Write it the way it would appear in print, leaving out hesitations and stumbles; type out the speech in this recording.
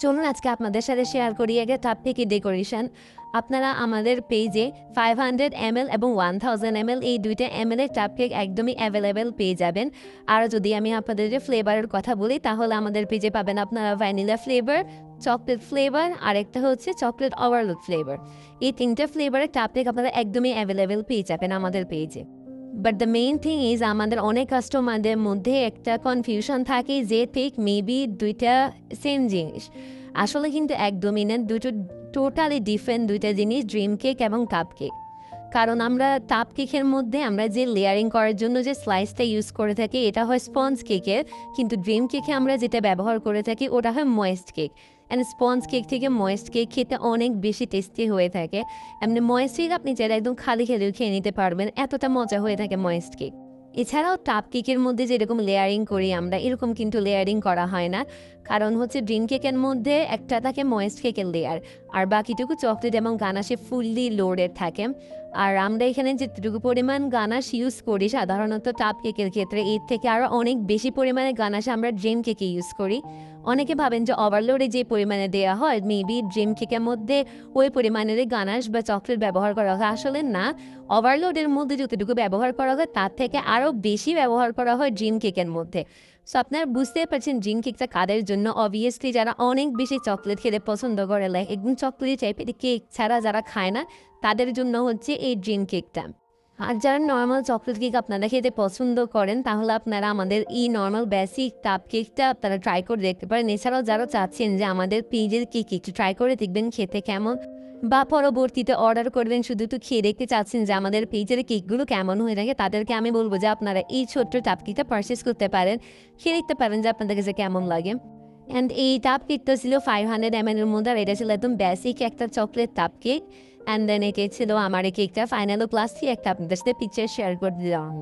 চলুন আজকে আপনাদের সাথে শেয়ার করি একটা কাপকেকের ডেকোরেশন। আপনারা আমাদের পেজে 500 ml এবং 1000 ml এই দুইটা ml এর কাপকেক একদমই অ্যাভেলেবেল পেয়ে যাবেন। আর যদি আমি আপনাদের যে ফ্লেভারের কথা বলি তাহলে আমাদের পেজে পাবেন আপনারা ভ্যানিলা ফ্লেভার, চকলেট ফ্লেভার আর একটা হচ্ছে চকলেট ওভারলোড ফ্লেভার। এই তিনটা ফ্লেভারের কাপকেক আপনারা একদমই অ্যাভেলেবেল পেয়ে যাবেন আমাদের পেজে। But the main thing is আমাদের অনেক কাস্টমারদের মধ্যে একটা কনফিউশন থাকে যে ঠিক মেবি দুইটা সেম জিনিস। আসলে কিন্তু একদমই না, দুটো টোটালি ডিফারেন্ট দুইটা জিনিস, ড্রিম কেক এবং কাপ কেক। কারণ আমরা কাপ কেকের মধ্যে আমরা যে লেয়ারিং করার জন্য যে স্লাইসটা ইউজ করে থাকি এটা হয় স্পঞ্জ কেকের, কিন্তু ড্রিম কেকে আমরা যেটা ব্যবহার করে থাকি ওটা হয় moist cake. And sponge cake থেকে ময়েস্ট কেক খেতে অনেক বেশি টেস্টি হয়ে থাকে। এমনি ময়েস্ট কেক আপনি চাইলে একদম খালি খেলেও খেয়ে নিতে পারবেন, এতটা মজা হয়ে থাকে ময়েস্ট কেক। এছাড়াও কাপ কেকের মধ্যে যেরকম লেয়ারিং করি আমরা এরকম কিন্তু লেয়ারিং করা হয় না। কারণ হচ্ছে ড্রিম কেকের মধ্যে একটা থাকে ময়েস্ট কেকের লেয়ার, আর বাকিটুকু চকলেট এবং গানাশে ফুললি লোডেড থাকে। আর আমরা এখানে যেটুকু পরিমাণ গানাশ ইউজ করি সাধারণত কাপ কেকের ক্ষেত্রে এর থেকে আরও অনেক বেশি পরিমাণে গানাশ আমরা ড্রিম কেকে ইউজ করি। অনেকে ভাবেন যে ওভারলোডে যে পরিমাণে দেওয়া হয় মেবি ড্রিম কেকের মধ্যে ওই পরিমাণের গানাশ বা চকলেট ব্যবহার করা হয়, আসলে না। ওভারলোডের মধ্যে যতটুকু ব্যবহার করা হয় তার থেকে আরও বেশি ব্যবহার করা হয় ড্রিম কেকের মধ্যে। সো আপনারা বুঝতেই পারছেন ড্রিম কেকটা কাদের জন্য। অবভিয়াসলি যারা অনেক বেশি চকলেট খেতে পছন্দ করে, লাইক একদম চকলেট টাইপের কেক ছাড়া যারা খায় না তাদের জন্য হচ্ছে এই ড্রিম কেকটা। আর যারা নর্মাল চকলেট কেক আপনারা খেতে পছন্দ করেন তাহলে আপনারা আমাদের এই নর্মাল বেসিক কাপ কেকটা আপনারা ট্রাই করে দেখতে পারেন। এছাড়াও যারা চাচ্ছেন যে আমাদের পেজের কেক একটু ট্রাই করে দেখবেন খেতে কেমন, বা পরবর্তীতে অর্ডার করবেন শুধু একটু খেয়ে দেখতে চাচ্ছেন যে আমাদের পেজের কেকগুলো কেমন হয়ে থাকে, তাদেরকে আমি বলবো যে আপনারা এই ছোট্ট কাপ কেকটা পারচেস করতে পারেন, খেয়ে দেখতে পারেন যে আপনাদের কাছে কেমন লাগে। অ্যান্ড এই কাপ কেকটা ছিল 500 ml এর মধ্যে, আর এটা ছিল একদম বেসিক একটা chocolate cup cake. And then এটা ছিল আমার এই কেকটা ফাইনাল ক্লাস একটা আপনাদের সাথে পিকচার শেয়ার করে দিলাম।